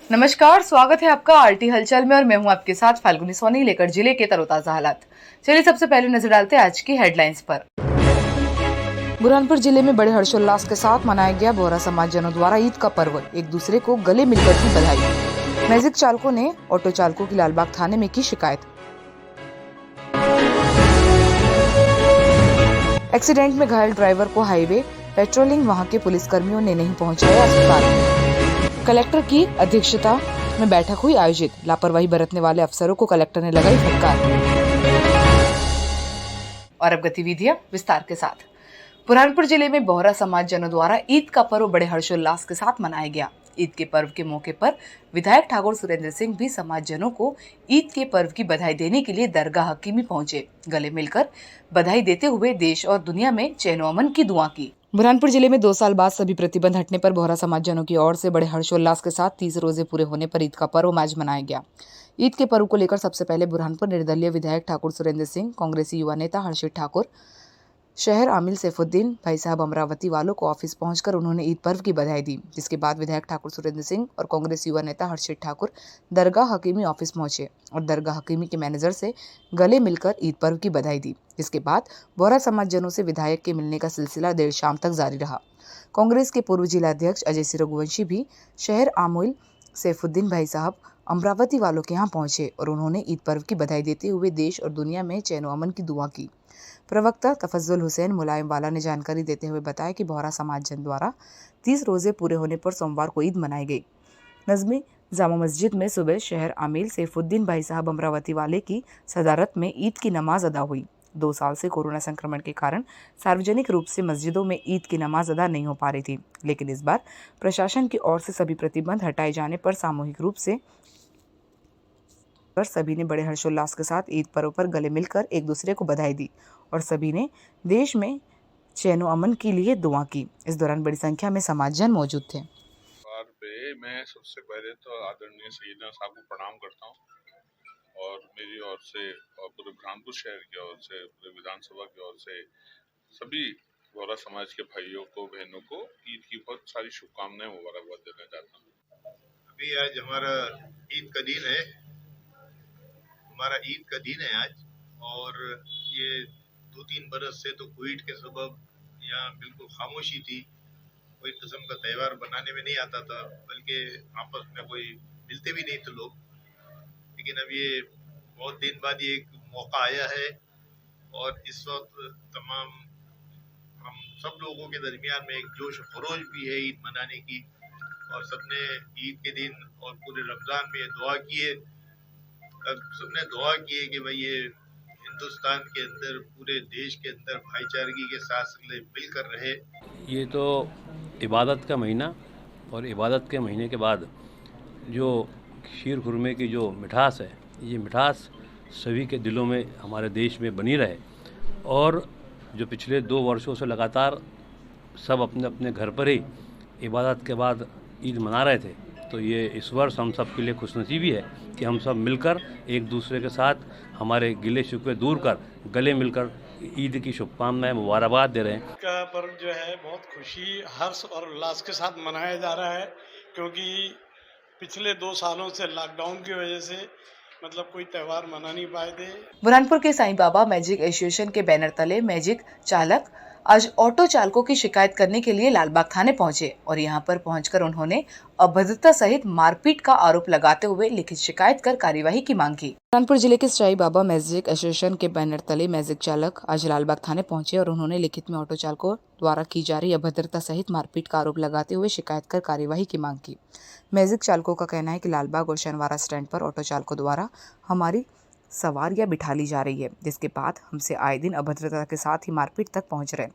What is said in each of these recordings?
नमस्कार, स्वागत है आपका आरटी हलचल में और मैं हूं आपके साथ फाल्गुनी सोनी लेकर जिले के तरोताजा हालात। चलिए सबसे पहले नजर डालते हैं आज की हेडलाइंस पर। बुरहानपुर जिले में बड़े हर्षोल्लास के साथ मनाया गया बोहरा समाज जनों द्वारा ईद का पर्व। एक दूसरे को गले मिलकर की बधाई। मैजिक चालकों ने ऑटो चालकों की लालबाग थाने में की शिकायत। एक्सीडेंट में घायल ड्राइवर को हाईवे पेट्रोलिंग वहां के पुलिसकर्मियों ने नहीं पहुंचाया अस्पताल। कलेक्टर की अध्यक्षता में बैठक हुई आयोजित। लापरवाही बरतने वाले अफसरों को कलेक्टर ने लगाई फटकार। और अब गतिविधियां विस्तार के साथ। बुरहानपुर जिले में बोहरा समाज जनों द्वारा ईद का पर्व बड़े हर्षोल्लास के साथ मनाया गया। ईद के पर्व के मौके पर विधायक ठाकुर सुरेंद्र सिंह भी समाज जनों को ईद के पर्व की बधाई देने के लिए दरगाह हकीमी पहुंचे। गले मिलकर बधाई देते हुए देश और दुनिया में चैन अमन की दुआ की। बुरहानपुर जिले में 2 साल बाद सभी प्रतिबंध हटने पर बोहरा समाज जनों की ओर से बड़े हर्षोल्लास के साथ 30 रोजे पूरे होने पर ईद का पर्व आज मनाया गया। ईद के पर्व को लेकर सबसे पहले बुरहानपुर निर्दलीय विधायक ठाकुर सुरेंद्र सिंह, कांग्रेसी युवा नेता हर्षित ठाकुर, शहर आमिल सैफुद्दीन भाई साहब अमरावती वालों को ऑफिस पहुंचकर उन्होंने ईद पर्व की बधाई दी। जिसके बाद विधायक ठाकुर सुरेंद्र सिंह और कांग्रेस युवा नेता हर्षित ठाकुर दरगाह हकीमी ऑफिस पहुंचे और दरगाह हकीमी के मैनेजर से गले मिलकर ईद पर्व की बधाई दी। जिसके बाद बोहरा समाज जनों से विधायक के मिलने का सिलसिला देर शाम तक जारी रहा। कांग्रेस के पूर्व जिला अध्यक्ष अजय सिंह रघुवंशी भी शहर आमिल सैफुद्दीन भाई साहब अमरावती वालों के यहाँ पहुंचे और उन्होंने ईद पर्व की बधाई देते हुए देश और दुनिया में चैन अमन की दुआ की। प्रवक्ता तफज्जुल हुसैन मुलायम वाला ने जानकारी देते हुए बताया कि बोहरा समाज जन द्वारा 30 रोजे पूरे होने पर सोमवार को ईद मनाई गई। नज़्मे जामा मस्जिद में सुबह शहर आमिल सैफुद्दीन भाई साहब अमरावती वाले की सदारत में ईद की नमाज अदा हुई। 2 साल से कोरोना संक्रमण के कारण सार्वजनिक रूप से मस्जिदों में ईद की नमाज अदा नहीं हो पा रही थी, लेकिन इस बार प्रशासन की ओर से सभी प्रतिबंध हटाए जाने पर सामूहिक रूप से सभी ने बड़े हर्षोल्लास के साथ ईद पर्व पर गले मिलकर एक दूसरे को बधाई दी और सभी ने देश में चैन अमन के लिए दुआ की। इस दौरान बड़ी संख्या में समाजजन मौजूद थे। मैं सबसे पहले तो आदरणीय सैयदना साहब को प्रणाम करता हूँ और मेरी ओर से और पूरे बुरहानपुर शहर की ओर से, पूरे विधानसभा की ओर से सभी बोहरा समाज के भाइयों को, बहनों को ईद की बहुत सारी शुभकामनाएं, मुबारकबाद देना चाहता हूँ। अभी आज हमारा ईद का दिन है, आज और ये 2-3 बरस से तो कोविड के सबब यहाँ बिल्कुल खामोशी थी। कोई किस्म का त्यौहार बनाने में नहीं आता था, बल्कि आपस में कोई मिलते भी नहीं थे लोग। लेकिन अब ये बहुत दिन बाद ये एक मौका आया है और इस वक्त तमाम हम सब लोगों के दरमियान में एक जोश खरोश भी है ईद मनाने की। और सबने ईद के दिन और पूरे रमज़ान में दुआ की है, सबने दुआ की है कि भाई ये हिंदुस्तान के अंदर, पूरे देश के अंदर भाईचारगी के साथ मिलकर रहे। ये तो इबादत का महीना और इबादत के महीने के बाद जो शीर खुरमे की जो मिठास है, ये मिठास सभी के दिलों में हमारे देश में बनी रहे। और जो पिछले 2 वर्षों से लगातार सब अपने अपने घर पर ही इबादत के बाद ईद मना रहे थे, तो ये इस वर्ष हम सब के लिए खुशनसीबी है कि हम सब मिलकर एक दूसरे के साथ हमारे गिले शिकवे दूर कर गले मिलकर ईद की शुभकामनाएं, मुबारकबाद दे रहे हैं। का पर्व जो है बहुत खुशी, हर्ष और उल्लास के साथ मनाया जा रहा है, क्योंकि पिछले 2 सालों से लॉकडाउन की वजह से कोई त्यौहार मना नहीं पाए थे। बुरहानपुर के साईं बाबा मैजिक एसोसिएशन के बैनर तले मैजिक चालक आज ऑटो चालकों की शिकायत करने के लिए लालबाग थाने पहुंचे और यहां पर पहुंचकर उन्होंने अभद्रता सहित मारपीट का आरोप लगाते हुए लिखित शिकायत कर कार्यवाही की मांग की। बुरहानपुर जिले के साईं बाबा मैजिक एसोसिएशन के बैनर तले मैजिक चालक आज लालबाग थाने पहुंचे और उन्होंने लिखित में ऑटो चालकों द्वारा की जा रही अभद्रता सहित मारपीट का आरोप लगाते हुए शिकायत कर कार्यवाही की मांग की। मैजिक चालकों का कहना है कि लालबाग और शनिवारा स्टैंड पर ऑटो चालकों द्वारा हमारी सवारियां बिठा ली जा रही है, जिसके बाद हमसे आए दिन अभद्रता के साथ ही मारपीट तक पहुंच रहे,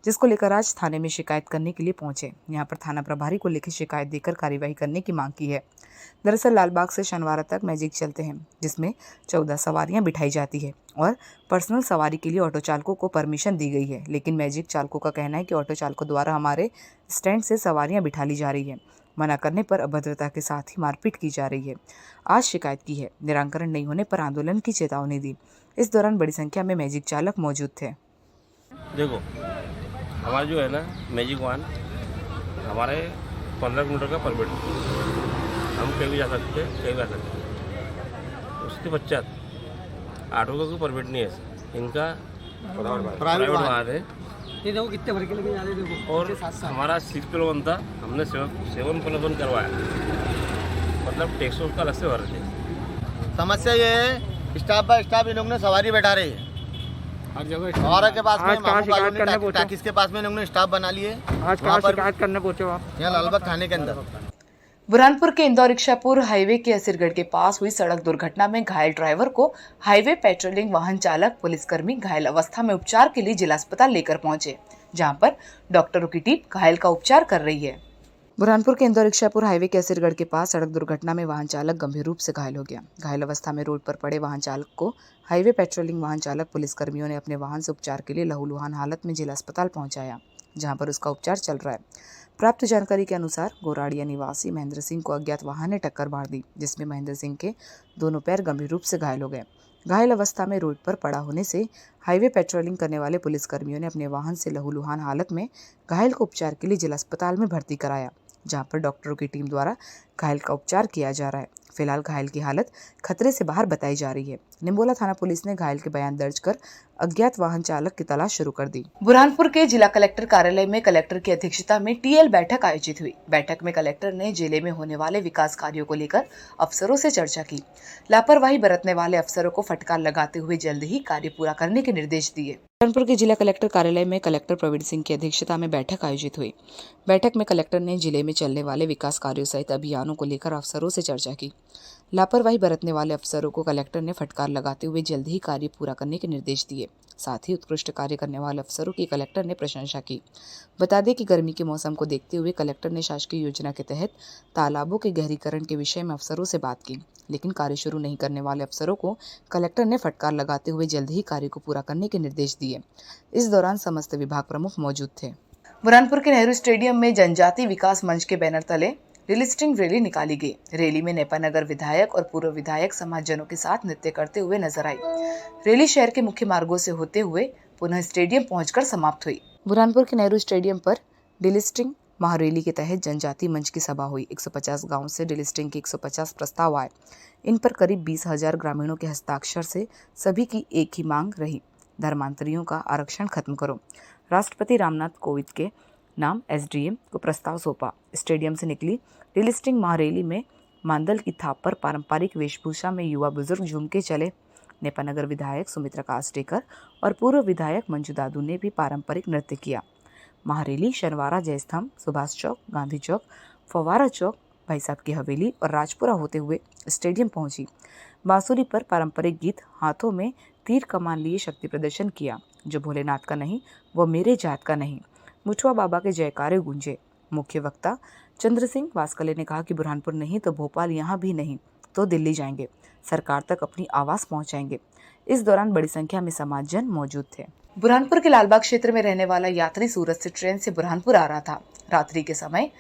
जिसको लेकर आज थाने में शिकायत करने के लिए पहुंचे। यहां पर थाना प्रभारी को लिखित शिकायत देकर कार्यवाही करने की मांग की है। दरअसल लालबाग से शनिवारा तक मैजिक चलते हैं, जिसमें 14 सवारियां बिठाई जाती है और पर्सनल सवारी के लिए ऑटो चालकों को परमिशन दी गई है, लेकिन मैजिक चालकों का कहना है कि ऑटो चालकों द्वारा हमारे स्टैंड से सवारियां बिठा ली जा रही है। मना करने पर अभद्रता के साथ ही मारपीट की जा रही है। आज शिकायत की है, निराकरण नहीं होने पर आंदोलन की चेतावनी दी। इस दौरान बड़ी संख्या में मैजिक चालक मौजूद थे। देखो, हमारा जो है ना मैजिक वाहन हमारे 15 किलोमीटर का परमिट हम कहीं भी जा सकते हैं, कहीं भी आ सकते हैं। उसके पश्चात ऑटो का कोई परमिट नहीं है, इनका प्राइवेट वाहन है। ये देखो कितने भर के लेके जा रहे हैं, देखो और हमारा 6 था, हमने 7+1 करवाया, मतलब टैक्स उसका अलग से भर रहे थे। समस्या ये है, स्टाफ बाय स्टाफ इन लोगों ने सवारी बैठा रही है हर जगह। और के पास में आज कहाँ शिकायत करने मामू पहुंचे? टाकिस के पास में इन लोगों ने स्टाफ बना लिए। आज कहाँ शिकायत करने पहुंचे हो आप? यहाँ लालबाग थाने के अंदर। बुरहानपुर के इंदौर इच्छापुर हाईवे के असरगढ़ के पास हुई सड़क दुर्घटना में घायल ड्राइवर को हाईवे पेट्रोलिंग वाहन चालक पुलिसकर्मी घायल अवस्था में उपचार के लिए जिला अस्पताल लेकर पहुंचे, जहां पर डॉक्टरों की टीम घायल का उपचार कर रही है। बुरहानपुर के इंदौर इच्छापुर हाईवे के असरगढ़ के पास सड़क दुर्घटना में वाहन चालक गंभीर रूप से घायल हो गया। घायल अवस्था में रोड पर पड़े वाहन चालक को हाईवे पेट्रोलिंग वाहन चालक पुलिसकर्मियों ने अपने वाहन से उपचार के लिए लहूलुहान हालत में जिला अस्पताल पहुंचाया, जहां पर उसका उपचार चल रहा है। प्राप्त जानकारी के अनुसार गोराड़िया निवासी महेंद्र सिंह को अज्ञात वाहन ने टक्कर मार दी, जिसमें महेंद्र सिंह के दोनों पैर गंभीर रूप से घायल हो गए। घायल अवस्था में रोड पर पड़ा होने से हाईवे पेट्रोलिंग करने वाले पुलिसकर्मियों ने अपने वाहन से लहूलुहान हालत में घायल को उपचार के लिए जिला अस्पताल में भर्ती कराया, जहां पर डॉक्टरों की टीम द्वारा घायल का उपचार किया जा रहा है। फिलहाल घायल की हालत खतरे से बाहर बताई जा रही है। निम्बोला थाना पुलिस ने घायल के बयान दर्ज कर अज्ञात वाहन चालक की तलाश शुरू कर दी। बुरहानपुर के जिला कलेक्टर कार्यालय में कलेक्टर की अध्यक्षता में टीएल बैठक आयोजित हुई। बैठक में कलेक्टर ने जिले में होने वाले विकास कार्यों को लेकर अफसरों से चर्चा की। लापरवाही बरतने वाले अफसरों को फटकार लगाते हुए जल्द ही कार्य पूरा करने के निर्देश दिए। बुरहानपुर के जिला कलेक्टर कार्यालय में कलेक्टर प्रवीण सिंह की अध्यक्षता में बैठक आयोजित हुई। बैठक में कलेक्टर ने जिले में चलने वाले विकास कार्यों सहित अभियानों को लेकर अफसरों से चर्चा की। लापरवाही बरतने वाले अफसरों को कलेक्टर ने फटकार लगाते हुए जल्द ही कार्य पूरा करने के निर्देश दिए। साथ ही उत्कृष्ट कार्य करने वाले अफसरों की कलेक्टर ने प्रशंसा की। बता दें कि गर्मी के मौसम को देखते हुए कलेक्टर ने शासकीय योजना के तहत तालाबों के गहरीकरण के विषय में अफसरों से बात की, लेकिन कार्य शुरू नहीं करने वाले अफसरों को कलेक्टर ने फटकार लगाते हुए जल्द ही कार्य को पूरा करने के निर्देश दिए। इस दौरान समस्त विभाग प्रमुख मौजूद थे। बुरहानपुर के नेहरू स्टेडियम में जनजाति विकास मंच के बैनर तले रिलिस्टिंग रैली निकाली गई। रैली में नेपानगर विधायक और पूर्व विधायक समाजजनों के साथ नृत्य करते हुए नजर आई। रैली शहर के मुख्य मार्गों से होते हुए पुनः स्टेडियम पहुंचकर समाप्त हुई। बुरहानपुर के नेहरू स्टेडियम पर डिलिस्टिंग महारैली के तहत जनजाति मंच की सभा हुई। 150 गांव से डिलिस्टिंग के 150 प्रस्ताव आए। इन पर करीब 20,000 ग्रामीणों के हस्ताक्षर से सभी की एक ही मांग रही, धर्मांतरियों का आरक्षण खत्म करो। राष्ट्रपति रामनाथ कोविंद के नाम एसडीएम को प्रस्ताव सौंपा। स्टेडियम से निकली डिलिस्टिंग महारैली में मांदल की थाप पर पारंपरिक वेशभूषा में युवा बुजुर्ग झूम के चले। नेपानगर विधायक सुमित्रा कास्टेकर और पूर्व विधायक मंजू दादू ने भी पारंपरिक नृत्य किया। महारैली शनिवारा जयस्तंभ, सुभाष चौक, गांधी चौक, फवारा चौक, भाई साहब की हवेली और राजपुरा होते हुए स्टेडियम पहुंची। बांसुरी पर पारंपरिक गीत, हाथों में तीर कमान लिए शक्ति प्रदर्शन किया। जो भोलेनाथ का नहीं वो मेरे जात का नहीं, मुठुआ बाबा के जयकारे गूंजे। मुख्य वक्ता चंद्र सिंह वास्कले ने कहा कि बुरहानपुर नहीं तो भोपाल, यहाँ भी नहीं तो दिल्ली जाएंगे, सरकार तक अपनी आवाज पहुंचाएंगे। इस दौरान बड़ी संख्या में समाजजन मौजूद थे। बुरहानपुर के लालबाग क्षेत्र में रहने वाला यात्री सूरत से ट्रेन से बुरहानपुर आ रहा था। रात्रि के समय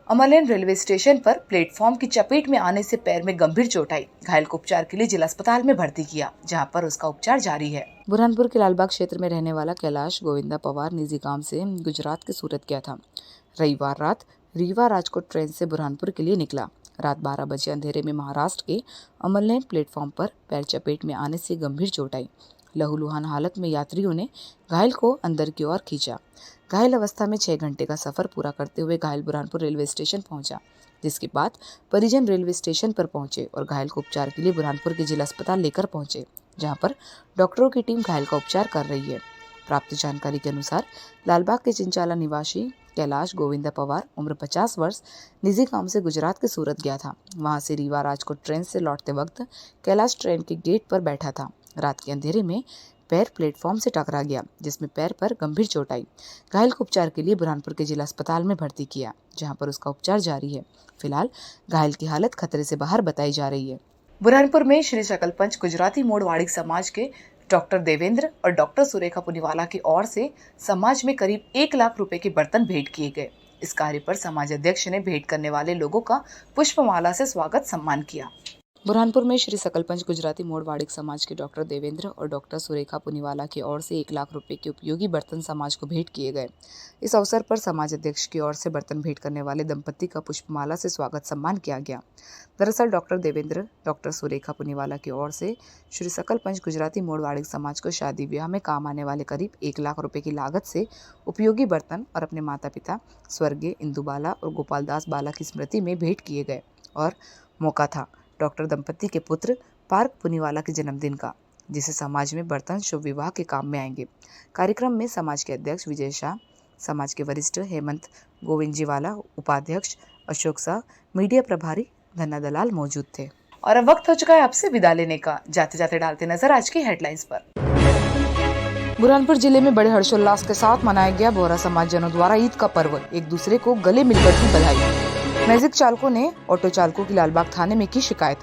अमरलैंड रेलवे स्टेशन पर प्लेटफॉर्म की चपेट में आने से पैर में गंभीर चोट आई। घायल को उपचार के लिए जिला अस्पताल में भर्ती किया, जहां पर उसका उपचार जारी है। बुरहानपुर के लालबाग क्षेत्र में रहने वाला कैलाश गोविंदा पवार निजी काम से गुजरात के सूरत गया था। रविवार रात रीवा राजकोट ट्रेन से बुरहानपुर के लिए निकला। रात 12 बजे अंधेरे में महाराष्ट्र के अमरलैंड प्लेटफॉर्म पर पैर चपेट में आने से गंभीर चोट आई। लहूलुहान हालत में यात्रियों ने घायल को अंदर की ओर खींचा। घायल अवस्था में 6 घंटे का सफर पूरा करते हुए घायल बुरहानपुर रेलवे स्टेशन पहुंचा, जिसके बाद परिजन रेलवे स्टेशन पर पहुंचे और घायल को उपचार के लिए बुरहानपुर के जिला अस्पताल लेकर पहुंचे, जहां पर डॉक्टरों की टीम घायल का उपचार कर रही है। प्राप्त जानकारी के अनुसार लालबाग के चिंचाला निवासी कैलाश गोविंदा पवार उम्र 50 वर्ष निजी काम से गुजरात के सूरत गया था। वहां से रीवा राजकोट ट्रेन से लौटते वक्त कैलाश ट्रेन के गेट पर बैठा था। रात के अंधेरे में पैर प्लेटफॉर्म से टकरा गया, जिसमें पैर पर गंभीर चोट आई। घायल को उपचार के लिए बुरहानपुर के जिला अस्पताल में भर्ती किया, जहां पर उसका उपचार जारी है। फिलहाल घायल की हालत खतरे से बाहर बताई जा रही है। बुरहानपुर में श्री शकलपंच गुजराती मोड़ वाड़िक समाज के डॉक्टर देवेंद्र और डॉक्टर सुरेखा पुनीवाला की ओर से समाज में करीब 1 लाख रुपए के बर्तन भेंट किए गए। इस कार्य पर समाज अध्यक्ष ने भेंट करने वाले लोगों का पुष्पमाला से स्वागत सम्मान किया। बुरहानपुर में श्री सकलपंच गुजराती मोड़ वाड़िक समाज के डॉक्टर देवेंद्र और डॉक्टर सुरेखा पुनीवाला की ओर से 1 लाख रुपए के उपयोगी बर्तन समाज को भेंट किए गए। इस अवसर पर समाज अध्यक्ष की ओर से बर्तन भेंट करने वाले दंपति का पुष्पमाला से स्वागत सम्मान किया गया। दरअसल डॉक्टर देवेंद्र डॉक्टर सुरेखा पुनीवाला की ओर से श्री सकलपंच गुजराती मोड़ वाड़िक समाज को शादी ब्याह में काम आने वाले करीब 1 लाख रुपए की लागत से उपयोगी बर्तन और अपने माता पिता स्वर्गीय इंदुबाला और गोपालदास बाला की स्मृति में भेंट किए गए। और मौका था डॉक्टर दंपति के पुत्र पार्क पुनीवाला के जन्मदिन का, जिसे समाज में बर्तन शुभ विवाह के काम में आएंगे। कार्यक्रम में समाज के अध्यक्ष विजय शाह, समाज के वरिष्ठ हेमंत गोविंदजीवाला, उपाध्यक्ष अशोक शाह, मीडिया प्रभारी धन्ना दलाल मौजूद थे। और अब वक्त हो चुका है आपसे विदा लेने का। जाते जाते डालते नजर आज की हेडलाइंस पर। बुरहानपुर जिले में बड़े हर्षोल्लास के साथ मनाया गया बोहरा समाज जनों द्वारा ईद का पर्व। एक दूसरे को गले मिलकर दी बधाई। मैजिक चालकों ने ऑटो चालकों की लालबाग थाने में की शिकायत।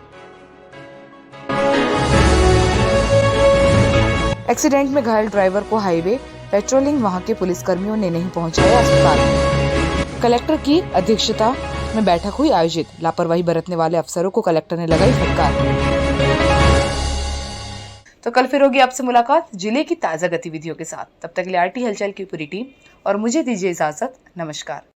एक्सीडेंट में घायल ड्राइवर को हाईवे पेट्रोलिंग वहां के पुलिसकर्मियों ने नहीं पहुंचाया अस्पताल। कलेक्टर की अध्यक्षता में बैठक हुई आयोजित। लापरवाही बरतने वाले अफसरों को कलेक्टर ने लगाई फटकार। तो कल फिर होगी आपसे मुलाकात जिले की ताजा गतिविधियों के साथ। तब तक के लिए आरटी हलचल की पूरी टीम और मुझे दीजिए इजाजत। नमस्कार।